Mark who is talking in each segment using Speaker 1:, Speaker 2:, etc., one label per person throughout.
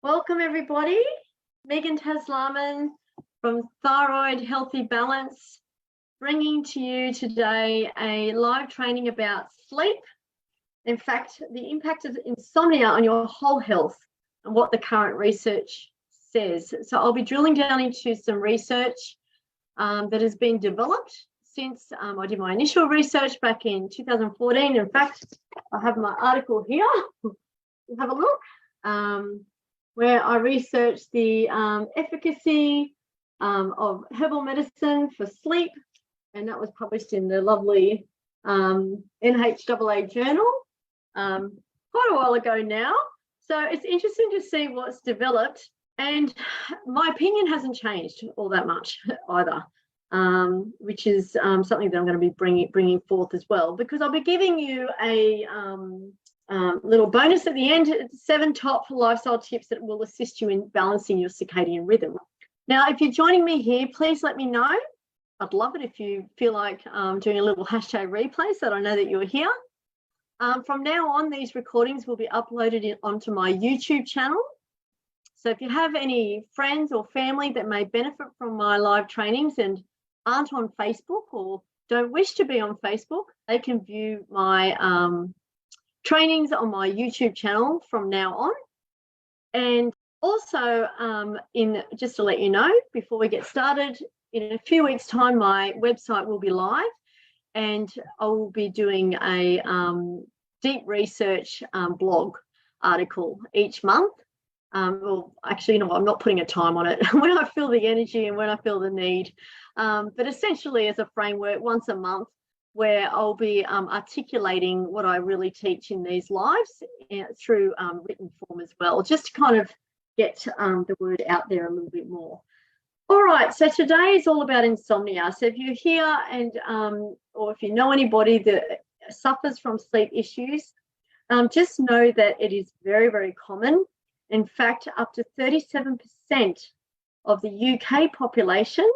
Speaker 1: Welcome everybody. Megan Taslaman from Thyroid Healthy Balance, bringing to you today a live training about sleep. In fact, the impact of insomnia on your whole health and what the current research says. So I'll be drilling down into some research that has been developed since I did my initial research back in 2014. In fact, I have my article here. Have a look. Where I researched the efficacy of herbal medicine for sleep, and that was published in the lovely NHAA Journal quite a while ago now. So it's interesting to see what's developed, and my opinion hasn't changed all that much either, which is something that I'm going to be bringing forth as well, because I'll be giving you a little bonus at the end, 7 top lifestyle tips that will assist you in balancing your circadian rhythm. Now, if you're joining me here, please let me know. I'd love it if you feel like doing a little hashtag replay so that I know that you're here. From now on, these recordings will be uploaded onto my YouTube channel. So if you have any friends or family that may benefit from my live trainings and aren't on Facebook or don't wish to be on Facebook, they can view my trainings on my YouTube channel from now on. And also, just to let you know, before we get started, in a few weeks' time, my website will be live, and I will be doing a deep research blog article each month. Well, actually, no, I'm not putting a time on it. When I feel the energy and when I feel the need, but essentially as a framework, once a month, where I'll be articulating what I really teach in these lives through written form as well, just to kind of get the word out there a little bit more. All right, so today is all about insomnia. So if you're here and or if you know anybody that suffers from sleep issues, just know that it is very, very common. In fact, up to 37% of the UK population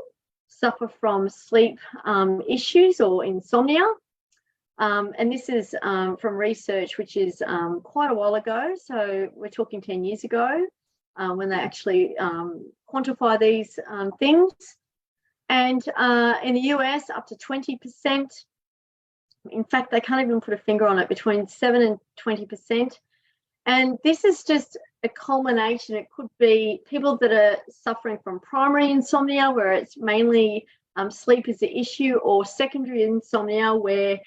Speaker 1: suffer from sleep issues or insomnia. And this is from research which is quite a while ago. So we're talking 10 years ago when they actually quantify these things. And in the US, up to 20%. In fact, they can't even put a finger on it, between 7 and 20%. And this is just a culmination. It could be people that are suffering from primary insomnia, where it's mainly sleep is the issue, or secondary insomnia, where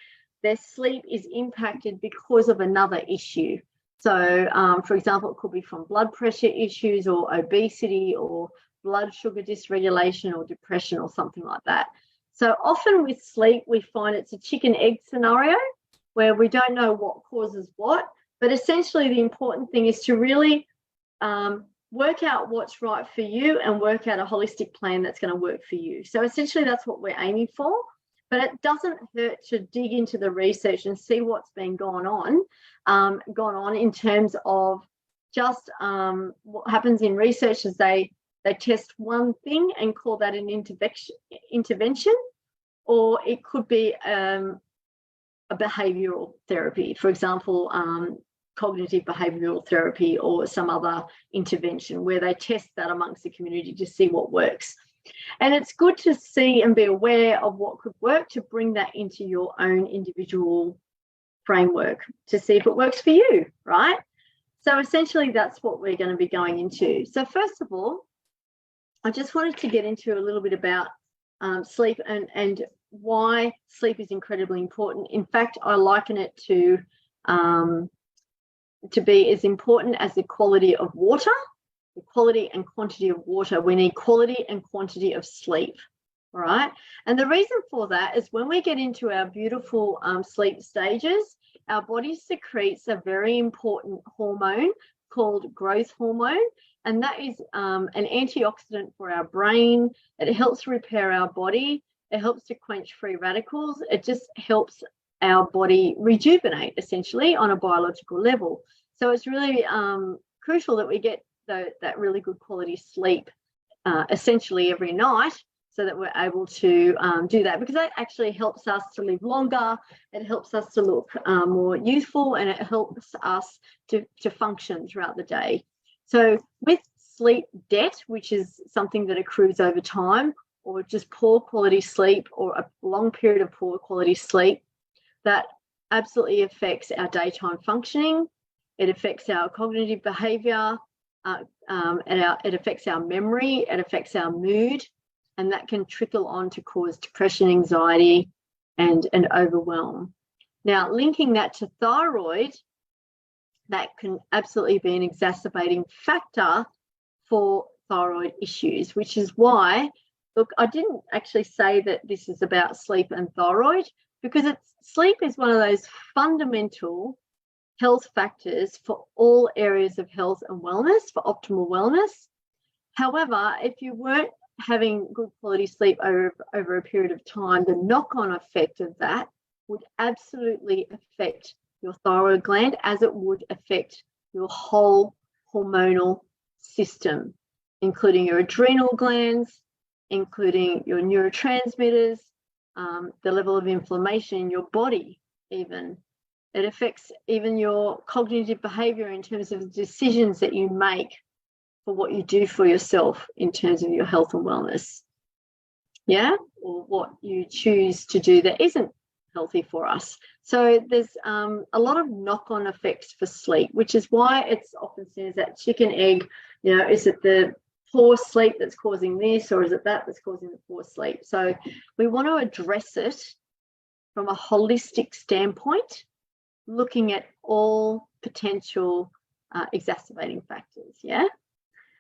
Speaker 1: their sleep is impacted because of another issue. So, for example, it could be from blood pressure issues or obesity or blood sugar dysregulation or depression or something like that. So often with sleep, we find it's a chicken-egg scenario where we don't know what causes what. But essentially, the important thing is to really work out what's right for you and work out a holistic plan that's going to work for you. So essentially, that's what we're aiming for. But it doesn't hurt to dig into the research and see what's been gone on in terms of just what happens in research is they test one thing and call that an intervention, or it could be a behavioural therapy, for example, cognitive behavioural therapy or some other intervention, where they test that amongst the community to see what works. And it's good to see and be aware of what could work to bring that into your own individual framework to see if it works for you, right? So essentially that's what we're going to be going into. So first of all, I just wanted to get into a little bit about sleep and why sleep is incredibly important. In fact, I liken it to be as important as the quality of water, the quality and quantity of water. We need quality and quantity of sleep, all right? And the reason for that is when we get into our beautiful sleep stages, our body secretes a very important hormone called growth hormone, and that is an antioxidant for our brain. It helps repair our body. It helps to quench free radicals. It just helps our body rejuvenate, essentially, on a biological level. So it's really crucial that we get that really good quality sleep essentially every night, so that we're able to do that, because that actually helps us to live longer. It helps us to look more youthful, and it helps us to function throughout the day. So with sleep debt, which is something that accrues over time, or just poor quality sleep or a long period of poor quality sleep, that absolutely affects our daytime functioning. It affects our cognitive behavior, it affects our memory, it affects our mood, and that can trickle on to cause depression, anxiety, and overwhelm. Now, linking that to thyroid, that can absolutely be an exacerbating factor for thyroid issues, which is why, look, I didn't actually say that this is about sleep and thyroid, because sleep is one of those fundamental health factors for all areas of health and wellness, for optimal wellness. However, if you weren't having good quality sleep over a period of time, the knock-on effect of that would absolutely affect your thyroid gland, as it would affect your whole hormonal system, including your adrenal glands, including your neurotransmitters, the level of inflammation in your body even. It affects even your cognitive behavior in terms of the decisions that you make for what you do for yourself in terms of your health and wellness. Yeah, or what you choose to do that isn't healthy for us. So there's a lot of knock-on effects for sleep, which is why it's often seen as that chicken egg. You know, is it the poor sleep that's causing this, or is it that that's causing the poor sleep? So we want to address it from a holistic standpoint, looking at all potential exacerbating factors. Yeah.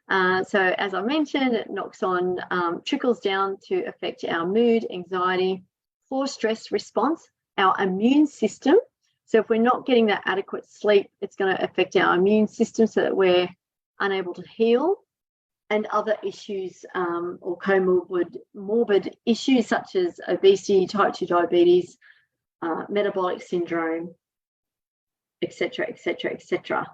Speaker 1: So as I mentioned, it knocks on, trickles down to affect our mood, anxiety, poor stress response, our immune system. So if we're not getting that adequate sleep, it's going to affect our immune system so that we're unable to heal, and other issues or morbid issues such as obesity, type 2 diabetes, metabolic syndrome, etc., etc., etc.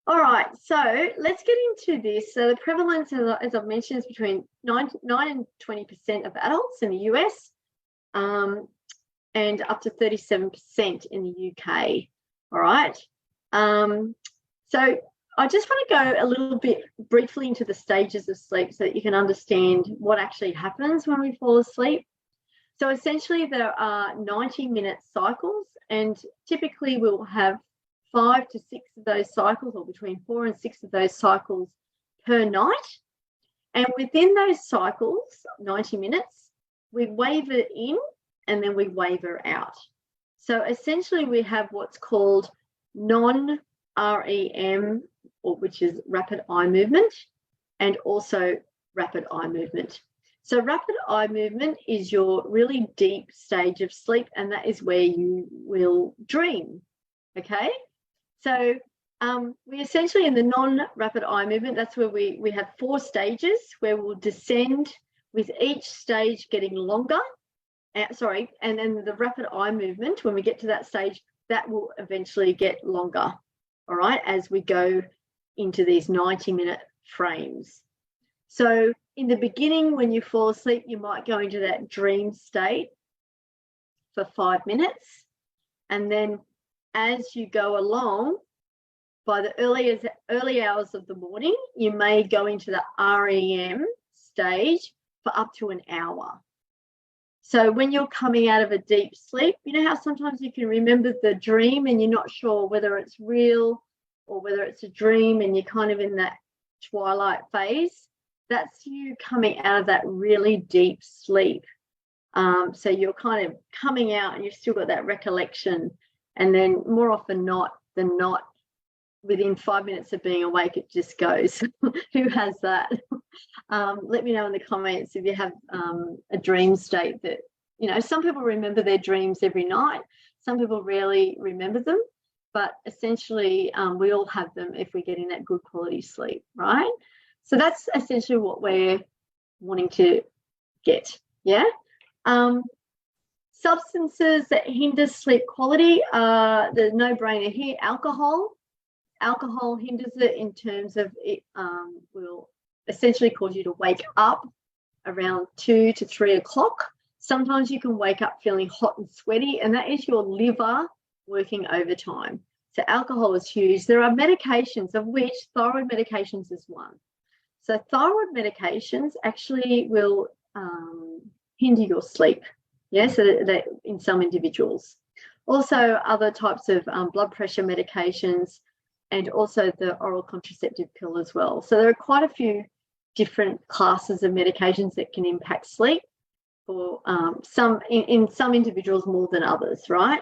Speaker 1: All right, so let's get into this. So the prevalence, as I've mentioned, is between 9 and 20% of adults in the US, and up to 37% in the UK. All right. So I just want to go a little bit briefly into the stages of sleep so that you can understand what actually happens when we fall asleep. So essentially there are 90-minute cycles, and typically we'll have 5 to 6 of those cycles, or between 4 and 6 of those cycles per night. And within those cycles, 90 minutes, we waver in and then we waver out. So essentially we have what's called non-REM, which is rapid eye movement, and also rapid eye movement. So rapid eye movement is your really deep stage of sleep, and that is where you will dream. Okay. So we essentially, in the non-rapid eye movement, that's where we have 4 stages where we'll descend with each stage getting longer. And then the rapid eye movement, when we get to that stage, that will eventually get longer, all right, as we go into these 90-minute frames. So in the beginning, when you fall asleep, you might go into that dream state for 5 minutes. And then as you go along, by the early hours of the morning, you may go into the REM stage for up to an hour. So when you're coming out of a deep sleep, you know how sometimes you can remember the dream and you're not sure whether it's real or whether it's a dream, and you're kind of in that twilight phase? That's you coming out of that really deep sleep. So you're kind of coming out and you've still got that recollection, and then more often than not, within 5 minutes of being awake, it just goes. Who has that? Let me know in the comments if you have a dream state that, you know, some people remember their dreams every night. Some people rarely remember them, but essentially we all have them if we're getting that good quality sleep, right? So that's essentially what we're wanting to get, yeah? Substances that hinder sleep quality are the no-brainer here. Alcohol hinders it in terms of it will essentially cause you to wake up around 2 to 3 o'clock. Sometimes you can wake up feeling hot and sweaty, and that is your liver working overtime. So alcohol is huge. There are medications, of which thyroid medications is one. So thyroid medications actually will hinder your sleep. Yeah, so that in some individuals. Also, other types of blood pressure medications, and also the oral contraceptive pill as well. So there are quite a few different classes of medications that can impact sleep for in some individuals more than others, right?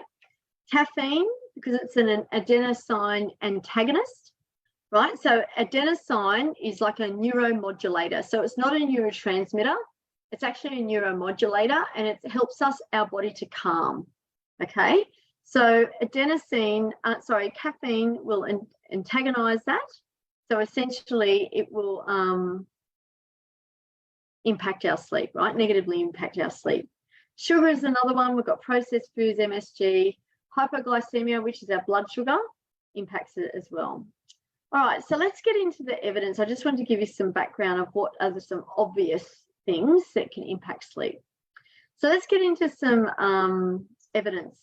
Speaker 1: Caffeine, because it's an adenosine antagonist, right? So adenosine is like a neuromodulator. So it's not a neurotransmitter. It's actually a neuromodulator, and it helps our body to calm, okay? So caffeine will antagonize that. So essentially it will impact our sleep, right? Negatively impact our sleep. Sugar is another one. We've got processed foods, MSG. Hypoglycemia, which is our blood sugar, impacts it as well. All right, so let's get into the evidence. I just want to give you some background of what are some obvious things that can impact sleep. So let's get into some evidence.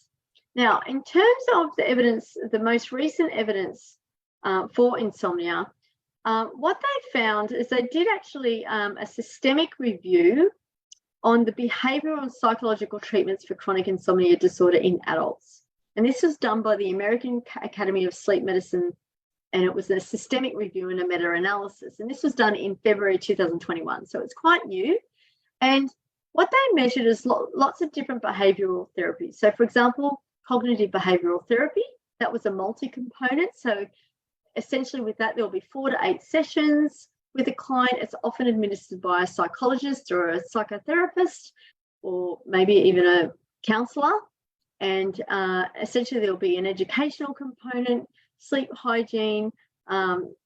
Speaker 1: Now, in terms of the evidence, the most recent evidence for insomnia, what they found is they did actually a systemic review on the behavioural and psychological treatments for chronic insomnia disorder in adults. And this was done by the American Academy of Sleep Medicine, and it was a systemic review and a meta-analysis. And this was done in February 2021, so it's quite new. And what they measured is lots of different behavioural therapies. So, for example, cognitive behavioural therapy, that was a multi-component. So essentially with that, there will be 4 to 8 sessions with a client. It's often administered by a psychologist or a psychotherapist, or maybe even a counsellor. And essentially there'll be an educational component, sleep hygiene,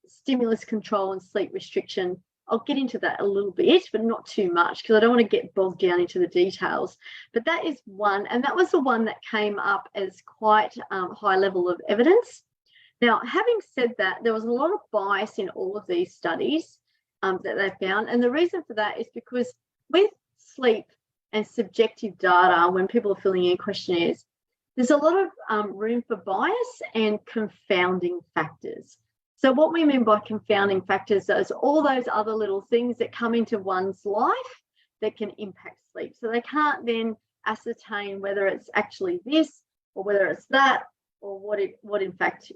Speaker 1: stimulus control, and sleep restriction. I'll get into that a little bit, but not too much, because I don't want to get bogged down into the details. But that is one, and that was the one that came up as quite high level of evidence. Now, having said that, there was a lot of bias in all of these studies that they found. And the reason for that is because with sleep and subjective data, when people are filling in questionnaires, there's a lot of room for bias and confounding factors. So what we mean by confounding factors is all those other little things that come into one's life that can impact sleep. So they can't then ascertain whether it's actually this or whether it's that, or what in fact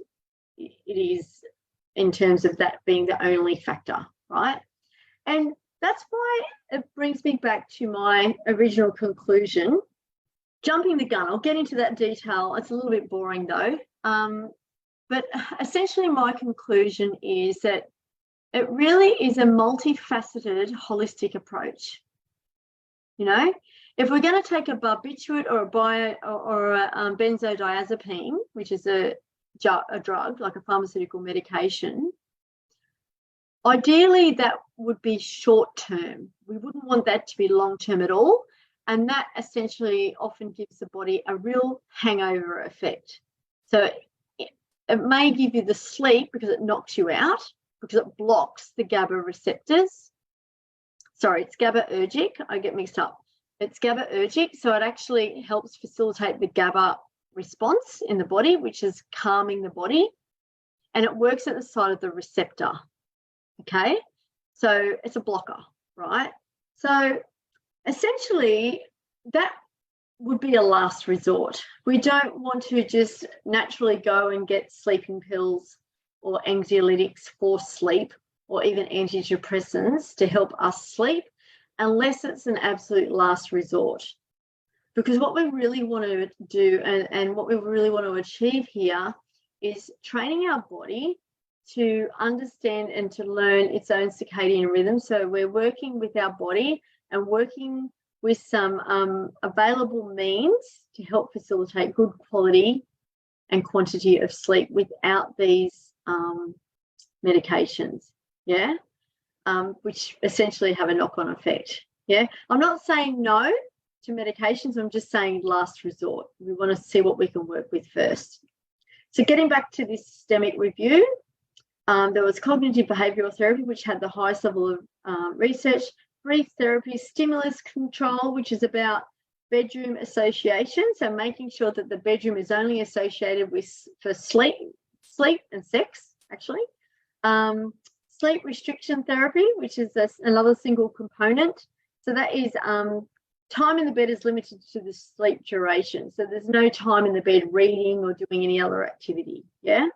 Speaker 1: it is in terms of that being the only factor, right? And that's why it brings me back to my original conclusion. Jumping the gun, I'll get into that detail. It's a little bit boring though. But essentially my conclusion is that it really is a multifaceted, holistic approach. You know, if we're going to take a barbiturate or a benzodiazepine, which is a drug, like a pharmaceutical medication, ideally that would be short term. We wouldn't want that to be long term at all. And that essentially often gives the body a real hangover effect. So it may give you the sleep because it knocks you out, because it blocks the GABA receptors. Sorry, it's GABAergic. I get mixed up. It's GABAergic, so it actually helps facilitate the GABA response in the body, which is calming the body, and it works at the site of the receptor. Okay, so it's a blocker, right? So essentially that would be a last resort. We don't want to just naturally go and get sleeping pills or anxiolytics for sleep, or even antidepressants to help us sleep, unless it's an absolute last resort. Because what we really want to do and what we really want to achieve here is training our body to understand and to learn its own circadian rhythm. So we're working with our body and working with some available means to help facilitate good quality and quantity of sleep without these medications, yeah, which essentially have a knock-on effect, yeah. I'm not saying no to medications, I'm just saying last resort. We want to see what we can work with first. So getting back to this systemic review, there was cognitive behavioural therapy, which had the highest level of research. Brief therapy, stimulus control, which is about bedroom association, so making sure that the bedroom is only associated with for sleep sleep and sex, actually. Sleep restriction therapy, which is another single component. So that is time in the bed is limited to the sleep duration. So there's no time in the bed reading or doing any other activity. Yeah.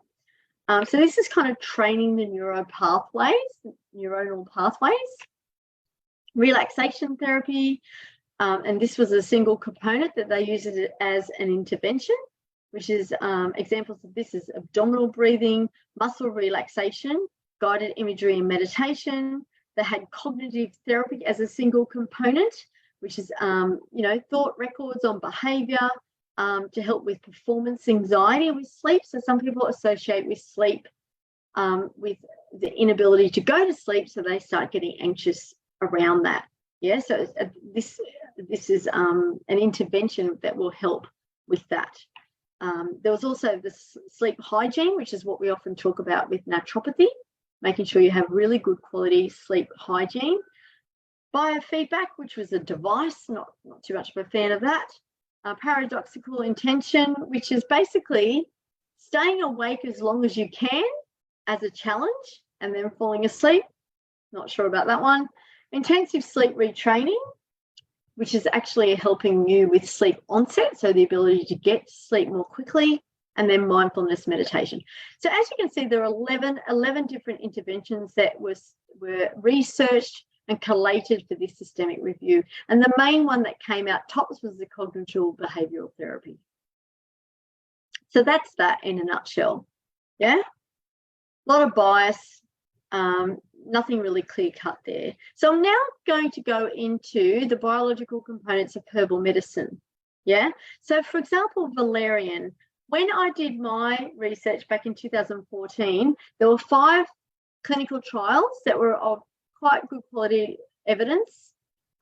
Speaker 1: So this is kind of training the neuronal pathways. Relaxation therapy, and this was a single component that they used it as an intervention, which is examples of this is abdominal breathing, muscle relaxation, guided imagery and meditation. They had cognitive therapy as a single component, which is, thought records on behavior to help with performance anxiety with sleep. So some people associate with sleep with the inability to go to sleep, so they start getting anxious around that. Yeah, so this is an intervention that will help with that. There was also the sleep hygiene, which is what we often talk about with naturopathy, making sure you have really good quality sleep hygiene. Biofeedback, which was a device, not too much of a fan of that. Paradoxical intention, which is basically staying awake as long as you can as a challenge and then falling asleep. Not sure about that one. Intensive sleep retraining, which is actually helping you with sleep onset, so the ability to get to sleep more quickly, and then mindfulness meditation. So as you can see, there are 11 different interventions that were researched and collated for this systemic review. And the main one that came out tops was the cognitive behavioral therapy. So that's that in a nutshell. Yeah, a lot of bias, nothing really clear cut there. So I'm now going to go into the biological components of herbal medicine. Yeah, so for example, valerian. When I did my research back in 2014, there were 5 clinical trials that were of quite good quality evidence,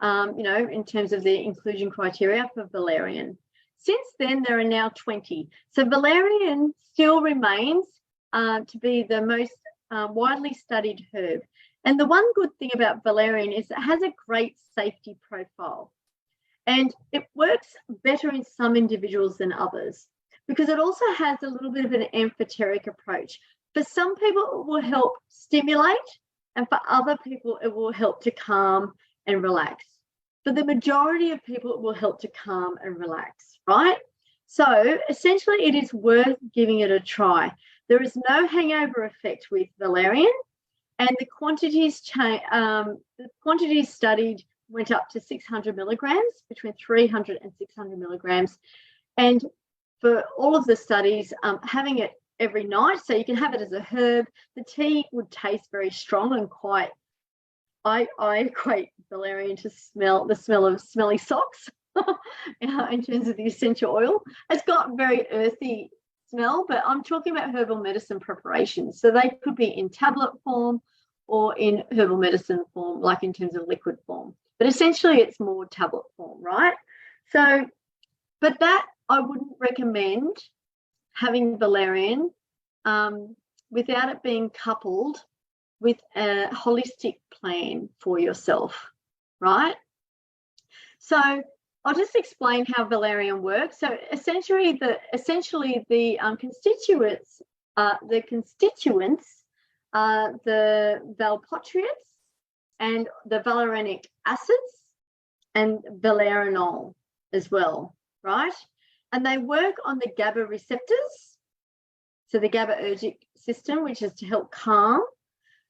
Speaker 1: in terms of the inclusion criteria for valerian. Since then, there are now 20. So valerian still remains to be the most widely studied herb. And the one good thing about valerian is it has a great safety profile. And it works better in some individuals than others because it also has a little bit of an amphoteric approach. For some people, it will help stimulate, and for other people, it will help to calm and relax. For the majority of people, it will help to calm and relax, right? So essentially, it is worth giving it a try. There is no hangover effect with valerian, and the quantities studied went up to 600 milligrams, between 300 and 600 milligrams. And for all of the studies, having it every night, so you can have it as a herb. The tea would taste very strong and quite, I equate valerian to the smell of smelly socks in terms of the essential oil. It's got very earthy smell, but I'm talking about herbal medicine preparations. So they could be in tablet form or in herbal medicine form, like in terms of liquid form. But essentially it's more tablet form, right? So, but that I wouldn't recommend having valerian without it being coupled with a holistic plan for yourself, right? So I'll just explain how valerian works. So essentially the constituents are the valproates and the valerianic acids and valerianol as well, right? And they work on the GABA receptors, so the GABAergic system, which is to help calm.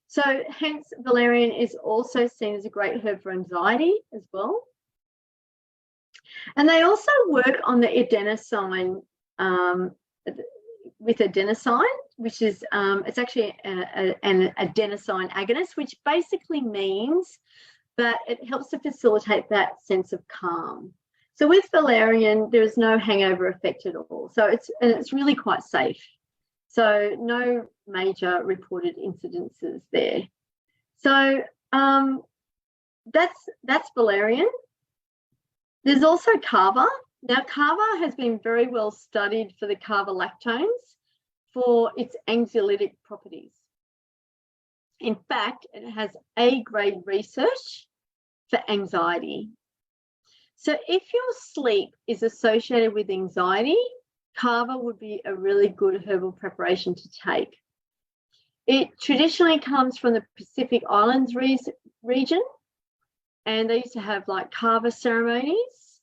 Speaker 1: So hence valerian is also seen as a great herb for anxiety as well. And they also work on the adenosine, with adenosine, which is, it's actually an adenosine agonist, which basically means that it helps to facilitate that sense of calm. So with valerian, there is no hangover effect at all. So it's really quite safe. So no major reported incidences there. So that's valerian. There's also kava. Now, kava has been very well studied for the kava-lactones for its anxiolytic properties. In fact, it has A-grade research for anxiety. So if your sleep is associated with anxiety, Kava would be a really good herbal preparation to take. It traditionally comes from the Pacific Islands region, and they used to have like kava ceremonies.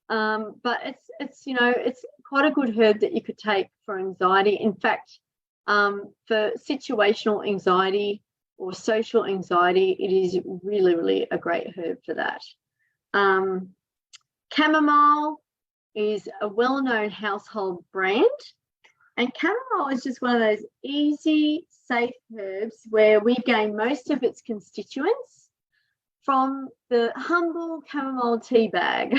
Speaker 1: But it's quite a good herb that you could take for anxiety. In fact, for situational anxiety or social anxiety, it is really, really a great herb for that. Chamomile is a well-known household brand, and chamomile is just one of those easy, safe herbs where we gain most of its constituents from the humble chamomile tea bag.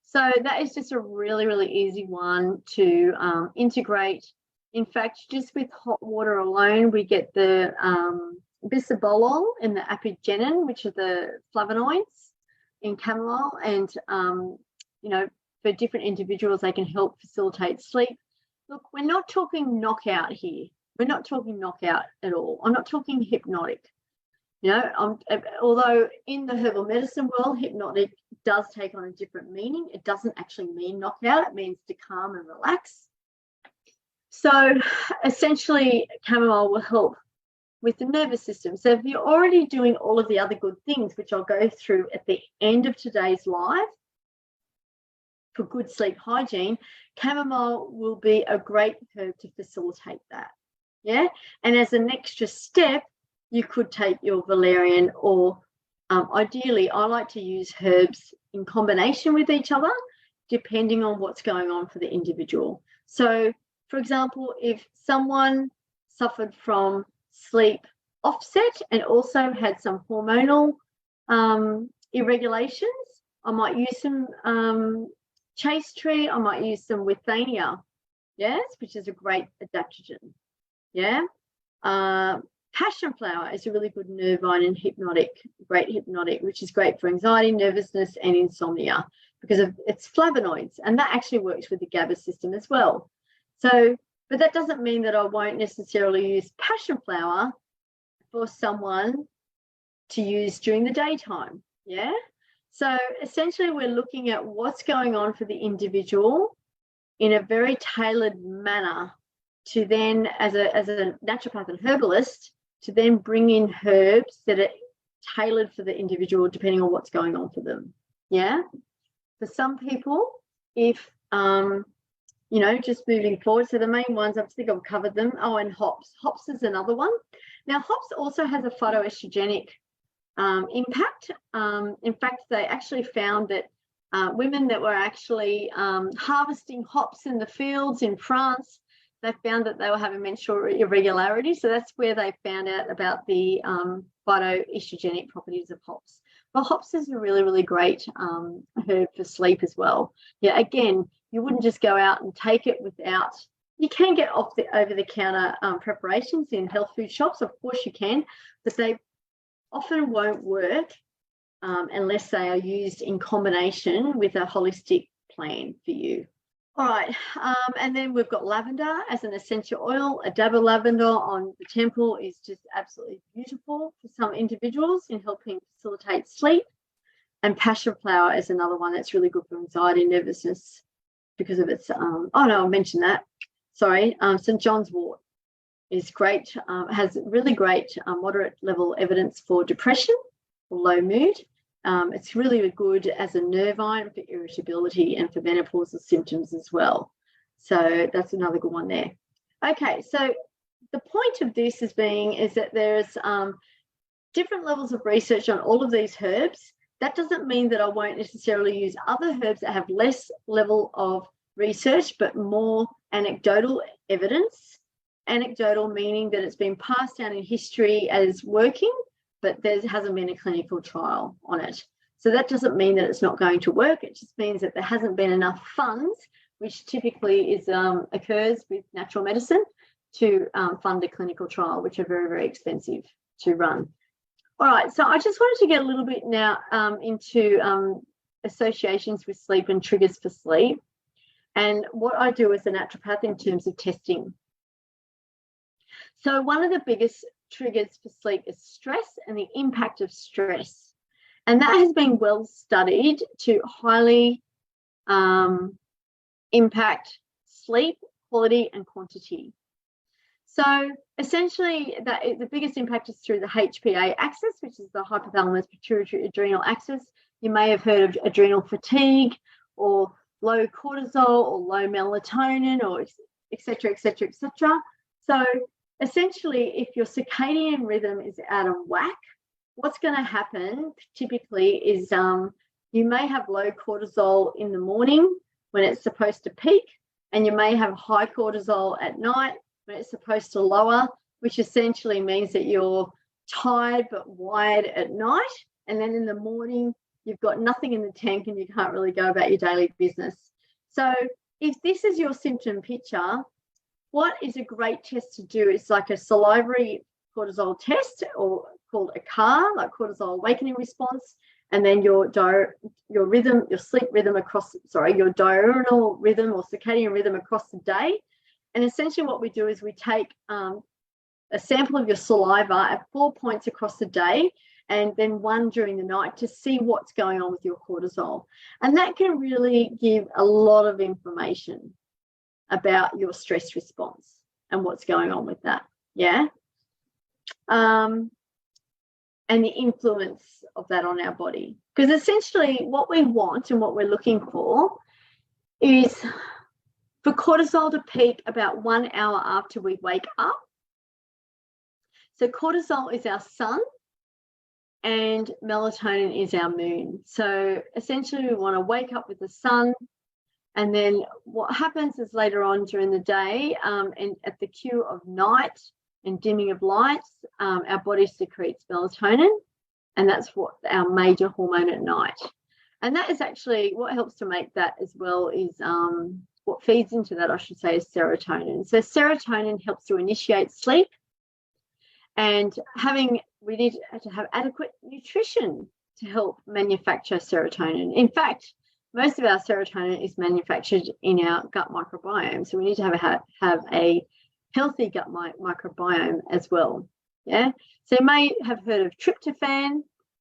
Speaker 1: So that is just a really, really easy one to integrate. In fact, just with hot water alone, we get the bisabolol and the apigenin, which are the flavonoids in chamomile, and for different individuals, they can help facilitate sleep. Look, we're not talking knockout here. We're not talking knockout at all. I'm not talking hypnotic. Although in the herbal medicine world, hypnotic does take on a different meaning. It doesn't actually mean knockout. It means to calm and relax. So essentially, chamomile will help with the nervous system. So if you're already doing all of the other good things, which I'll go through at the end of today's live, for good sleep hygiene, chamomile will be a great herb to facilitate that. Yeah. And as an extra step, you could take your valerian, or ideally, I like to use herbs in combination with each other, depending on what's going on for the individual. So, for example, if someone suffered from sleep offset and also had some hormonal irregulations, I might use some chase tree, I might use some withania, yes, which is a great adaptogen. Yeah. Passion flower is a really good nervine and great hypnotic, which is great for anxiety, nervousness, and insomnia because of its flavonoids. And that actually works with the GABA system as well. So, but that doesn't mean that I won't necessarily use passion flower for someone to use during the daytime. Yeah. So essentially, we're looking at what's going on for the individual in a very tailored manner to then, as a naturopath and herbalist, to then bring in herbs that are tailored for the individual depending on what's going on for them. Yeah. For some people, if just moving forward, so the main ones, I think I've covered them. Oh, and hops. Hops is another one. Now, hops also has a phytoestrogenic impact. In fact, they actually found that women that were actually harvesting hops in the fields in France, they found that they were having menstrual irregularity. So that's where they found out about the phytoestrogenic properties of hops. Well, hops is a really, really great herb for sleep as well. Yeah, again, you wouldn't just go out and take it without. You can get off the over-the-counter preparations in health food shops. Of course you can, but they often won't work unless they are used in combination with a holistic plan for you. All right, and then we've got lavender as an essential oil. A dab of lavender on the temple is just absolutely beautiful for some individuals in helping facilitate sleep. And passion flower is another one that's really good for anxiety and nervousness because of its, I mentioned that. Sorry, St. John's wort is great, has really great moderate level evidence for depression or low mood. It's really good as a nervine for irritability and for menopausal symptoms as well. So that's another good one there. Okay, so the point of this is that there's different levels of research on all of these herbs. That doesn't mean that I won't necessarily use other herbs that have less level of research but more anecdotal evidence. Anecdotal meaning that it's been passed down in history as working, but there hasn't been a clinical trial on it. So that doesn't mean that it's not going to work. It just means that there hasn't been enough funds, which typically occurs with natural medicine, to fund a clinical trial, which are very, very expensive to run. All right, so I just wanted to get a little bit now into associations with sleep and triggers for sleep, and what I do as a naturopath in terms of testing. So one of the biggest triggers for sleep is stress and the impact of stress. And that has been well studied to highly impact sleep quality and quantity. So essentially, the biggest impact is through the HPA axis, which is the hypothalamus pituitary adrenal axis. You may have heard of adrenal fatigue or low cortisol or low melatonin or et cetera, et cetera, et cetera. So essentially, if your circadian rhythm is out of whack, what's going to happen typically is you may have low cortisol in the morning when it's supposed to peak, and you may have high cortisol at night when it's supposed to lower, which essentially means that you're tired but wired at night, and then in the morning you've got nothing in the tank and you can't really go about your daily business. So if this is your symptom picture, what is a great test to do is like a salivary cortisol test, or called a CAR, like cortisol awakening response, and then your rhythm, your sleep rhythm across, your diurnal rhythm or circadian rhythm across the day. And essentially what we do is we take a sample of your saliva at 4 points across the day, and then one during the night, to see what's going on with your cortisol. And that can really give a lot of information about your stress response and what's going on with that. Yeah. And the influence of that on our body. Because essentially what we want and what we're looking for is for cortisol to peak about 1 hour after we wake up. So cortisol is our sun and melatonin is our moon. So essentially we want to wake up with the sun, and then what happens is later on during the day and at the cue of night and dimming of lights, our body secretes melatonin, and that's what our major hormone at night. And that is actually what helps to make that as well is what feeds into that, I should say, is serotonin. So serotonin helps to initiate sleep, and we need to have adequate nutrition to help manufacture serotonin. In fact, most of our serotonin is manufactured in our gut microbiome, so we need to have a healthy gut microbiome as well. Yeah. So you may have heard of tryptophan.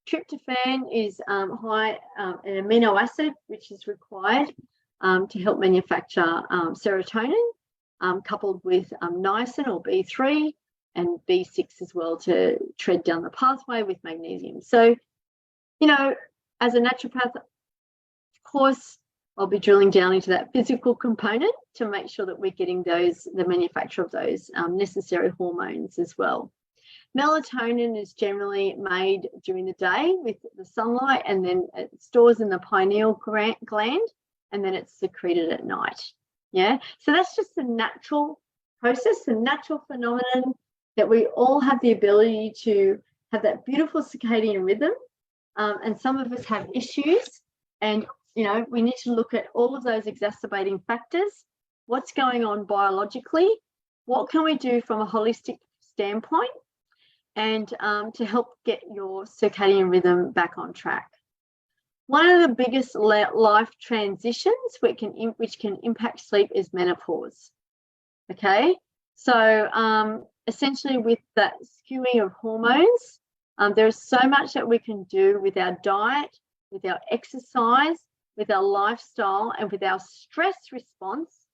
Speaker 1: Tryptophan is high an amino acid which is required to help manufacture serotonin, coupled with niacin or B3 and B6 as well to tread down the pathway with magnesium. So, as a naturopath, of course, I'll be drilling down into that physical component to make sure that we're getting the manufacture of those necessary hormones as well. Melatonin is generally made during the day with the sunlight, and then it stores in the pineal gland, and then it's secreted at night. Yeah, so that's just the natural process, the natural phenomenon that we all have the ability to have that beautiful circadian rhythm. And some of us have issues, and we need to look at all of those exacerbating factors. What's going on biologically? What can we do from a holistic standpoint, and to help get your circadian rhythm back on track? One of the biggest life transitions which can impact sleep is menopause. Okay, so essentially with that skewing of hormones, there's so much that we can do with our diet, with our exercise, with our lifestyle, and with our stress response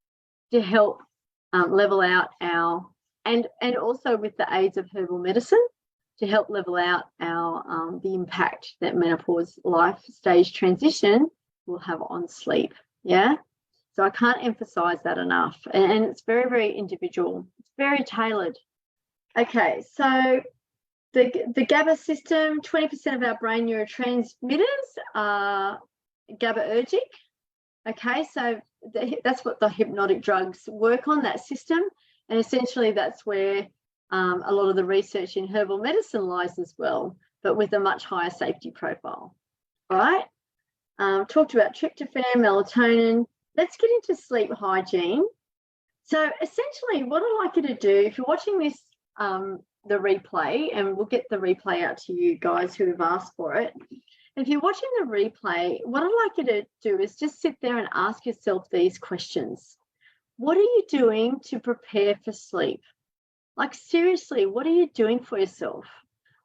Speaker 1: to help level out and also with the aids of herbal medicine to help level out the impact that menopause life stage transition will have on sleep. Yeah, so I can't emphasize that enough, and it's very, very individual. It's very tailored. Okay, so the GABA system, 20% of our brain neurotransmitters are GABAergic. Okay, so that's what the hypnotic drugs work on, that system, and essentially that's where a lot of the research in herbal medicine lies as well, but with a much higher safety profile. All right, talked about tryptophan, melatonin. Let's get into sleep hygiene. So essentially what I'd like you to do, if you're watching this, the replay, and we'll get the replay out to you guys who have asked for it. If you're watching the replay, what I'd like you to do is just sit there and ask yourself these questions. What are you doing to prepare for sleep? Like, seriously, what are you doing for yourself?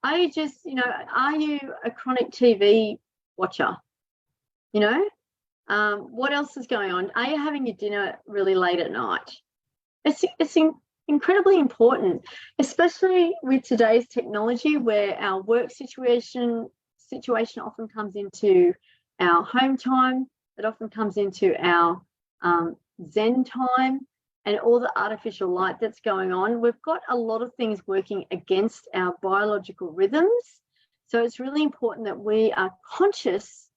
Speaker 1: Are you just, are you a chronic TV watcher? What else is going on? Are you having your dinner really late at night? It's incredibly important, especially with today's technology, where our work situation often comes into our home time. It often comes into our Zen time, and all the artificial light that's going on. We've got a lot of things working against our biological rhythms. So it's really important that we are conscious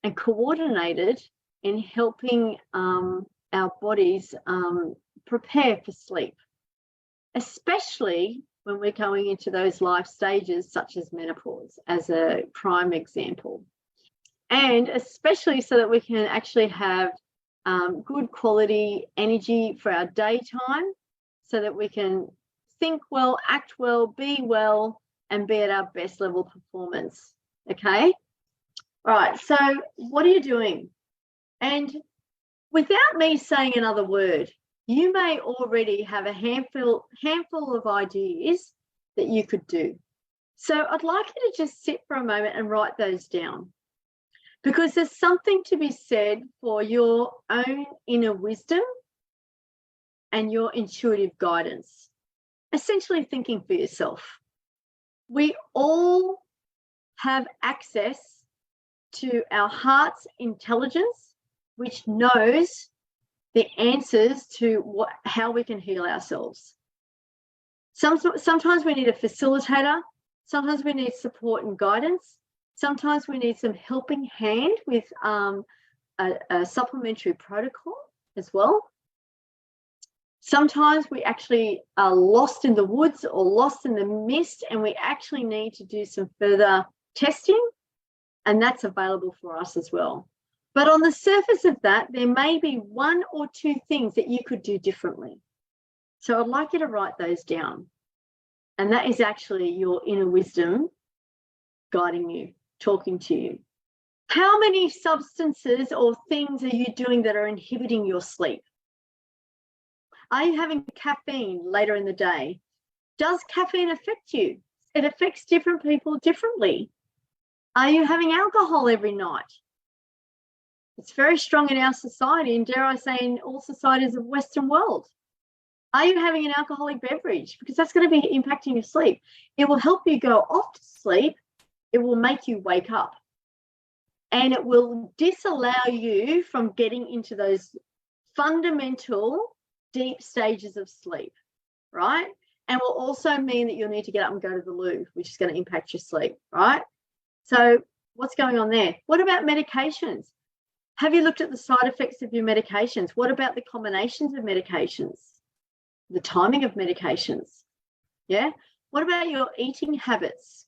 Speaker 1: and coordinated in helping our bodies prepare for sleep, especially when we're going into those life stages such as menopause, as a prime example. And especially so that we can actually have good quality energy for our daytime, so that we can think well, act well, be well, and be at our best level performance. Okay? All right, so what are you doing? And without me saying another word, you may already have a handful of ideas that you could do. So I'd like you to just sit for a moment and write those down, because there's something to be said for your own inner wisdom and your intuitive guidance, essentially thinking for yourself. We all have access to our heart's intelligence, which knows the answers to how we can heal ourselves. Sometimes we need a facilitator. Sometimes we need support and guidance. Sometimes we need some helping hand with a supplementary protocol as well. Sometimes we actually are lost in the woods or lost in the mist, and we actually need to do some further testing, and that's available for us as well. But on the surface of that, there may be one or two things that you could do differently. So I'd like you to write those down. And that is actually your inner wisdom guiding you, talking to you. How many substances or things are you doing that are inhibiting your sleep? Are you having caffeine later in the day? Does caffeine affect you? It affects different people differently. Are you having alcohol every night? It's very strong in our society, and dare I say in all societies of the Western world. Are you having an alcoholic beverage? Because that's going to be impacting your sleep. It will help you go off to sleep. It will make you wake up. And it will disallow you from getting into those fundamental deep stages of sleep, right? And will also mean that you'll need to get up and go to the loo, which is going to impact your sleep, right? So what's going on there? What about medications? Have you looked at the side effects of your medications? What about the combinations of medications? The timing of medications? Yeah. What about your eating habits?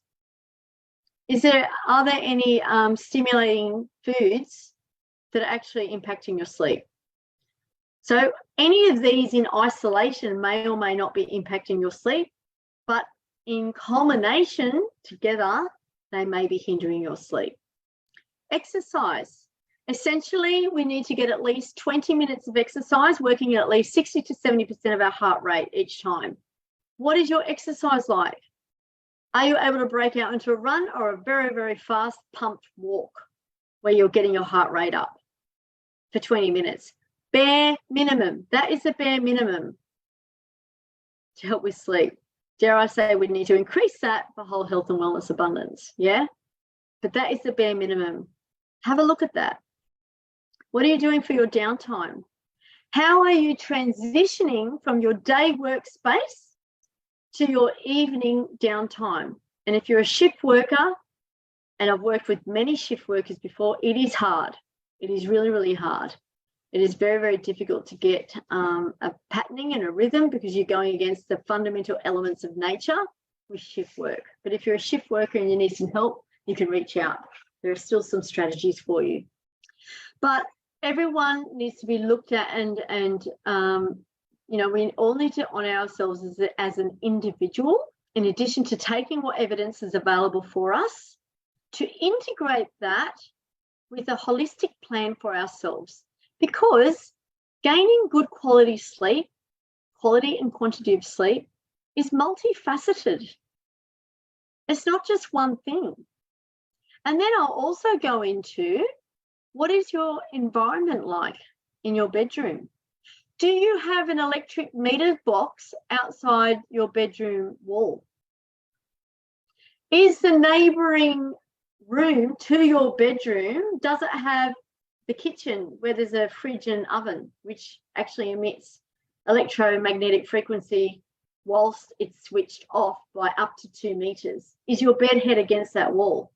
Speaker 1: Are there any stimulating foods that are actually impacting your sleep? So any of these in isolation may or may not be impacting your sleep, but in culmination together, they may be hindering your sleep. Exercise. Essentially, we need to get at least 20 minutes of exercise, working at least 60 to 70% of our heart rate each time. What is your exercise like? Are you able to break out into a run or a very, very fast pumped walk where you're getting your heart rate up for 20 minutes? Bare minimum. That is the bare minimum to help with sleep. Dare I say we need to increase that for whole health and wellness abundance, yeah? But that is the bare minimum. Have a look at that. What are you doing for your downtime? How are you transitioning from your day workspace to your evening downtime? And if you're a shift worker, and I've worked with many shift workers before, it is hard. It is really, really hard. It is very, very difficult to get a patterning and a rhythm, because you're going against the fundamental elements of nature with shift work. But if you're a shift worker and you need some help, you can reach out. There are still some strategies for you. But everyone needs to be looked at, and you know, we all need to honour ourselves as an individual, in addition to taking what evidence is available for us, to integrate that with a holistic plan for ourselves. Because gaining good quality sleep, quality and quantity of sleep, is multifaceted. It's not just one thing. And then I'll also go into What is your environment like in your bedroom? Do you have an electric meter box outside your bedroom wall? Is the neighbouring room to your bedroom, does it have the kitchen where there's a fridge and oven, which actually emits electromagnetic frequency whilst it's switched off by up to 2 meters? Is your bed head against that wall?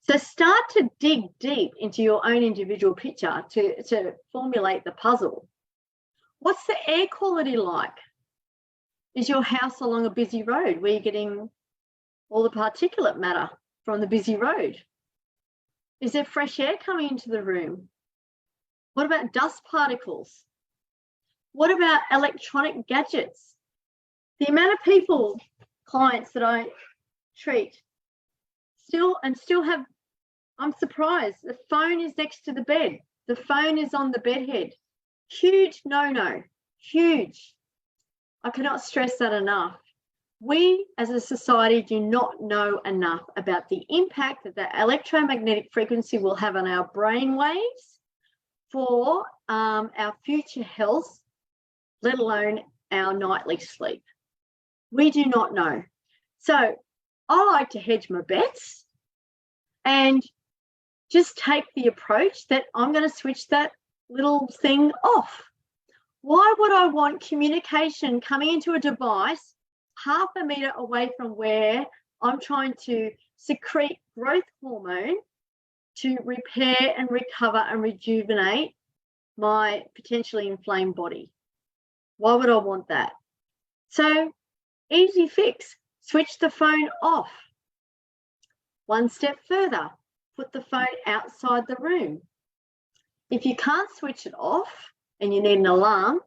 Speaker 1: So start to dig deep into your own individual picture to formulate the puzzle. What's the air quality like? Is your house along a busy road where you're getting all the particulate matter from the busy road? Is there fresh air coming into the room? What about dust particles? What about electronic gadgets? The amount of people, clients that I treat, still have, I'm surprised, the phone is next to the bed. The phone is on the bed head. Huge no-no, huge. I cannot stress that enough. We as a society do not know enough about the impact that the electromagnetic frequency will have on our brain waves for our future health, let alone our nightly sleep. We do not know. So I like to hedge my bets and just take the approach that I'm going to switch that little thing off. Why would I want communication coming into a device half a meter away from where I'm trying to secrete growth hormone to repair and recover and rejuvenate my potentially inflamed body? Why would I want that? So easy fix, switch the phone off. One step further, put the phone outside the room. If you can't switch it off and you need an alarm,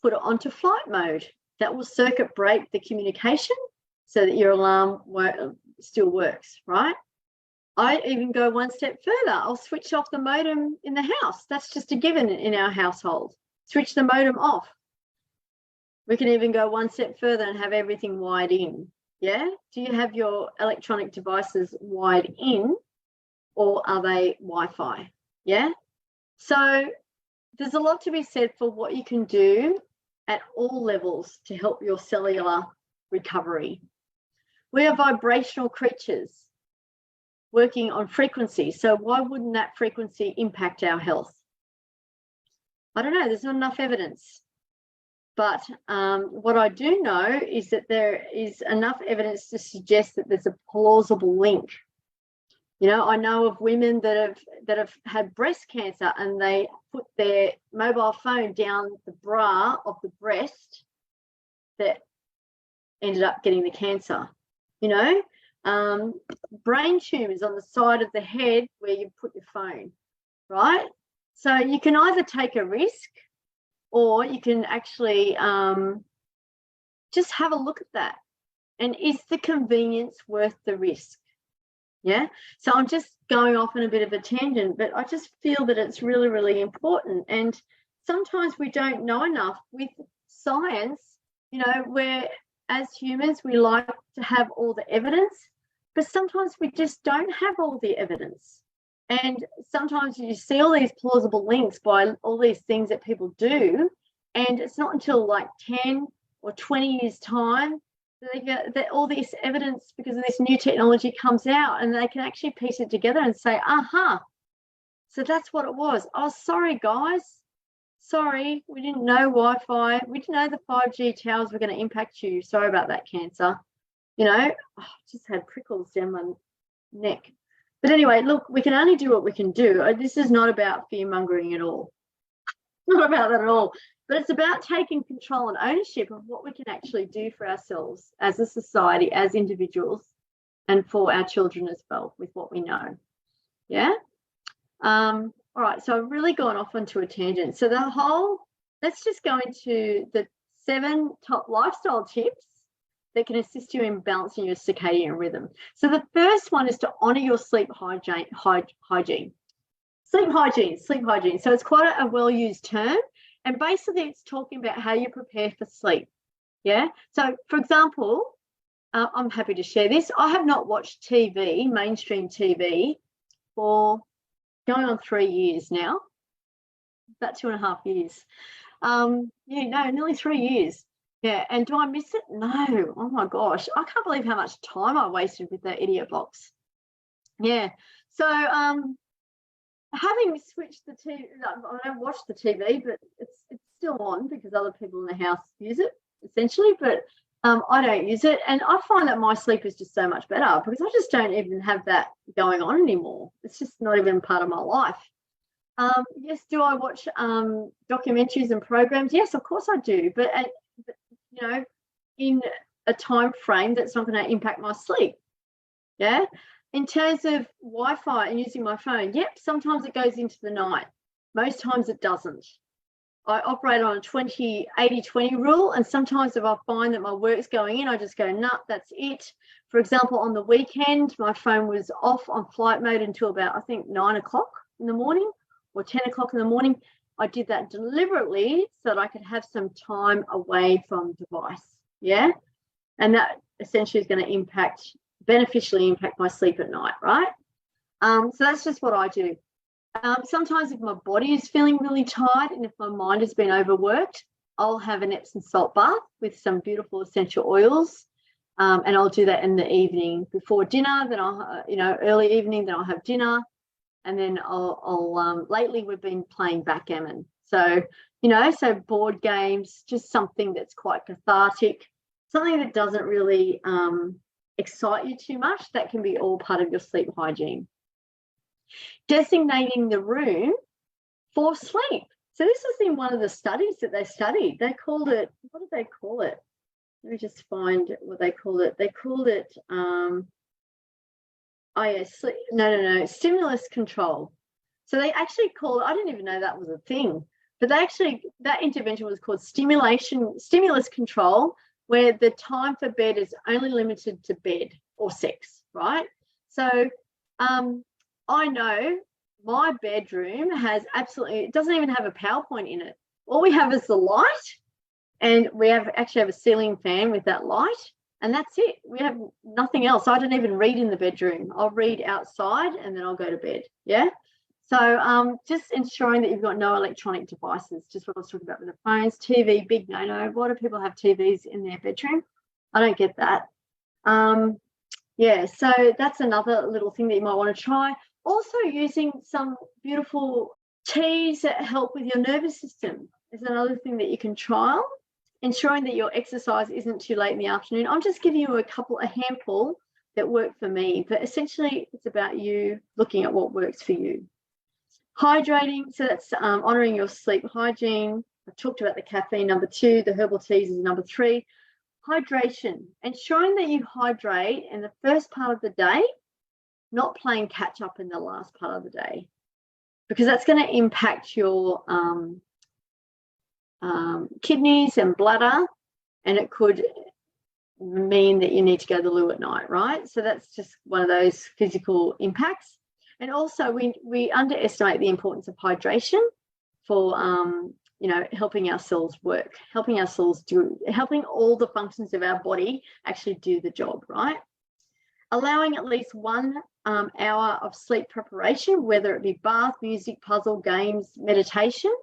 Speaker 1: put it onto flight mode. That will circuit break the communication so that your alarm still works, right? I even go one step further. I'll switch off the modem in the house. That's just a given in our household. Switch the modem off. We can even go one step further and have everything wired in. Yeah? Do you have your electronic devices wired in, or are they Wi-Fi? Yeah? So there's a lot to be said for what you can do at all levels to help your cellular recovery. We are vibrational creatures working on frequency. So why wouldn't that frequency impact our health? I don't know. There's not enough evidence. But what I do know is that there is enough evidence to suggest that there's a plausible link. You know, I know of women that have had breast cancer and they put their mobile phone down the bra of the breast that ended up getting the cancer. You know, brain tumours on the side of the head where you put your phone, right? So you can either take a risk or you can actually just have a look at that. And is the convenience worth the risk? Yeah. So I'm just going off on a bit of a tangent, but I just feel that it's really, really important. And sometimes we don't know enough with science, you know, where as humans, we like to have all the evidence, but sometimes we just don't have all the evidence. And sometimes you see all these plausible links by all these things that people do, and it's not until like 10 or 20 years' time that all this evidence, because of this new technology, comes out and they can actually piece it together and say, aha, so that's what it was. Oh, sorry, guys. Sorry, we didn't know Wi-Fi. We didn't know the 5G towers were going to impact you. Sorry about that, cancer. You know, I just had prickles down my neck. But anyway, look, we can only do what we can do. This is not about fear-mongering at all. Not about that at all. But it's about taking control and ownership of what we can actually do for ourselves as a society, as individuals, and for our children as well with what we know. Yeah? All right, so I've really gone off onto a tangent. So let's just go into the 7 top lifestyle tips that can assist you in balancing your circadian rhythm. So the first one is to honour your sleep hygiene. Sleep hygiene. So it's quite a well-used term. And basically it's talking about how you prepare for sleep. Yeah. So for example, I'm happy to share this. I have not watched TV, mainstream TV, for going on 3 years now, about 2.5 years. Yeah, no, nearly 3 years. Yeah, and do I miss it? No. Oh my gosh, I can't believe how much time I wasted with that idiot box. Yeah. So having switched the TV, I don't watch the TV, but it's still on because other people in the house use it essentially, but I don't use it, and I find that my sleep is just so much better because I just don't even have that going on anymore. It's just not even part of my life. Yes, do I watch documentaries and programs? Yes, of course I do, but you know, in a time frame that's not going to impact my sleep. Yeah. In terms of Wi-Fi and using my phone, yep, sometimes it goes into the night. Most times it doesn't. I operate on a 80-20 rule, and sometimes if I find that my work's going in, I just go, nah, that's it. For example, on the weekend, my phone was off on flight mode until about, I think, 9 o'clock in the morning or 10 o'clock in the morning. I did that deliberately so that I could have some time away from device. Yeah. And that essentially is going to beneficially impact my sleep at night, right? So that's just what I do. Sometimes if my body is feeling really tired and if my mind has been overworked, I'll have an Epsom salt bath with some beautiful essential oils, and I'll do that in the evening before dinner. Then I'll, early evening, then I'll have dinner, and then I'll lately we've been playing backgammon. So, so board games, just something that's quite cathartic, something that doesn't really excite you too much. That can be all part of your sleep hygiene. Designating the room for sleep. So this was in one of the studies that they studied. They called it, what did they call it? Let me just find what they called it. They called it, stimulus control. So they actually called, I didn't even know that was a thing, but that intervention was called stimulus control, where the time for bed is only limited to bed or sex, right? So I know my bedroom it doesn't even have a PowerPoint in it. All we have is the light, and we actually have a ceiling fan with that light, and that's it. We have nothing else. I don't even read in the bedroom. I'll read outside and then I'll go to bed. Yeah. So just ensuring that you've got no electronic devices, just what I was talking about with the phones. TV, big no-no. Why do people have TVs in their bedroom? I don't get that. Yeah, so that's another little thing that you might want to try. Also, using some beautiful teas that help with your nervous system is another thing that you can trial. Ensuring that your exercise isn't too late in the afternoon. I'm just giving you a handful that work for me, but essentially it's about you looking at what works for you. Hydrating, so that's honouring your sleep hygiene. I've talked about the caffeine, number 2. The herbal teas is number 3. Hydration, ensuring that you hydrate in the first part of the day, not playing catch up in the last part of the day, because that's going to impact your kidneys and bladder, and it could mean that you need to go to the loo at night, right? So that's just one of those physical impacts. And also we underestimate the importance of hydration for helping our cells work, helping all the functions of our body actually do the job, right? Allowing at least 1 hour of sleep preparation, whether it be bath, music, puzzle, games, meditation.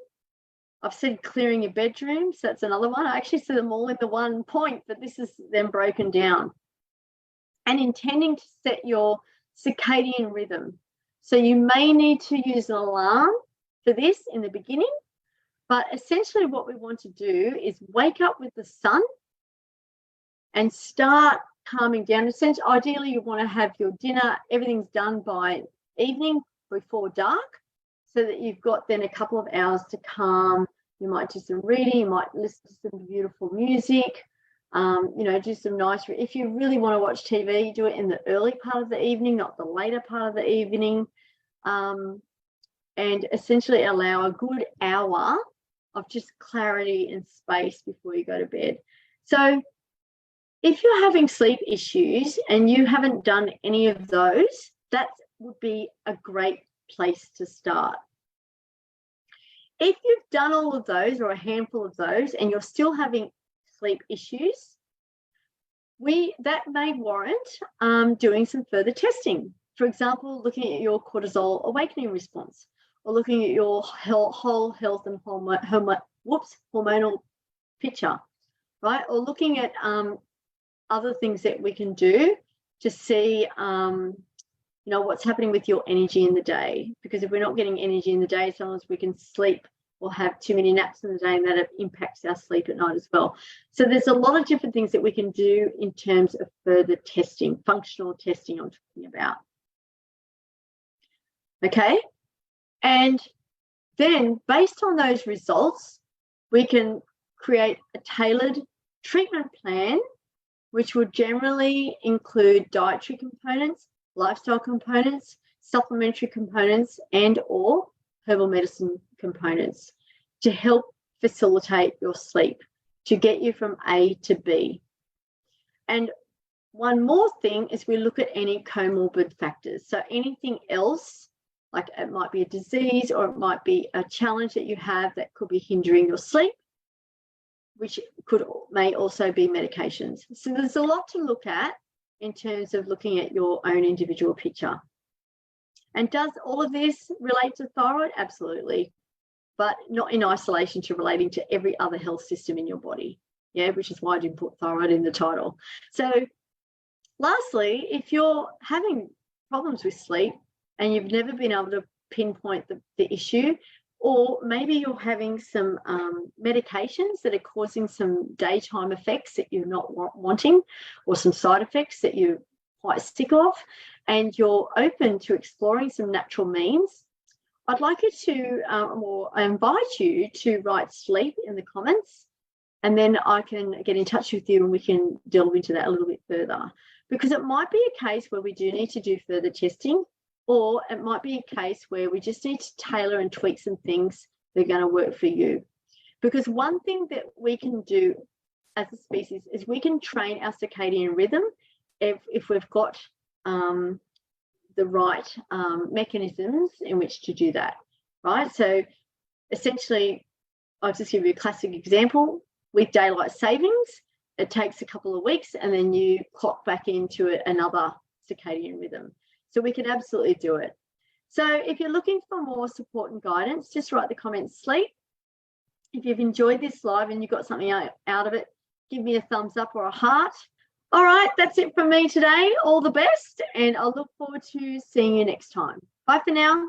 Speaker 1: I've said clearing your bedroom, so that's another one. I actually said them all in the one point, but this is then broken down. And intending to set your circadian rhythm. So you may need to use an alarm for this in the beginning, but essentially what we want to do is wake up with the sun and start calming down. Essentially, ideally, you want to have your dinner, everything's done by evening before dark, so that you've got then a couple of hours to calm. You might do some reading, you might listen to some beautiful music, do some nice, if you really want to watch TV, do it in the early part of the evening, not the later part of the evening, and essentially allow a good hour of just clarity and space before you go to bed. So if you're having sleep issues and you haven't done any of those, that would be a great place to start. If you've done all of those or a handful of those and you're still having sleep issues, that may warrant doing some further testing. For example, looking at your cortisol awakening response, or looking at your whole health and hormonal picture, right? Or looking at other things that we can do to see, what's happening with your energy in the day. Because if we're not getting energy in the day, sometimes we can sleep or have too many naps in the day, and that impacts our sleep at night as well. So there's a lot of different things that we can do in terms of further testing, functional testing I'm talking about. Okay, and then based on those results, we can create a tailored treatment plan, which will generally include dietary components, lifestyle components, supplementary components, and or herbal medicine components to help facilitate your sleep, to get you from A to B. And one more thing is we look at any comorbid factors. So anything else, like it might be a disease or it might be a challenge that you have that could be hindering your sleep, which may also be medications. So there's a lot to look at in terms of looking at your own individual picture. And does all of this relate to thyroid? Absolutely, but not in isolation to relating to every other health system in your body. Yeah, which is why I didn't put thyroid in the title. So lastly, if you're having problems with sleep and you've never been able to pinpoint the issue, or maybe you're having some medications that are causing some daytime effects that you're not wanting, or some side effects that you're quite sick of, and you're open to exploring some natural means, I'd like you to, or I invite you to write sleep in the comments, and then I can get in touch with you and we can delve into that a little bit further. Because it might be a case where we do need to do further testing, or it might be a case where we just need to tailor and tweak some things that are going to work for you. Because one thing that we can do as a species is we can train our circadian rhythm if we've got the right mechanisms in which to do that, right? So essentially, I'll just give you a classic example. With daylight savings, it takes a couple of weeks and then you clock back into another circadian rhythm. So we can absolutely do it. So if you're looking for more support and guidance, just write the comments sleep. If you've enjoyed this live and you got something out of it, give me a thumbs up or a heart. All right, that's it from me today. All the best, and I'll look forward to seeing you next time. Bye for now.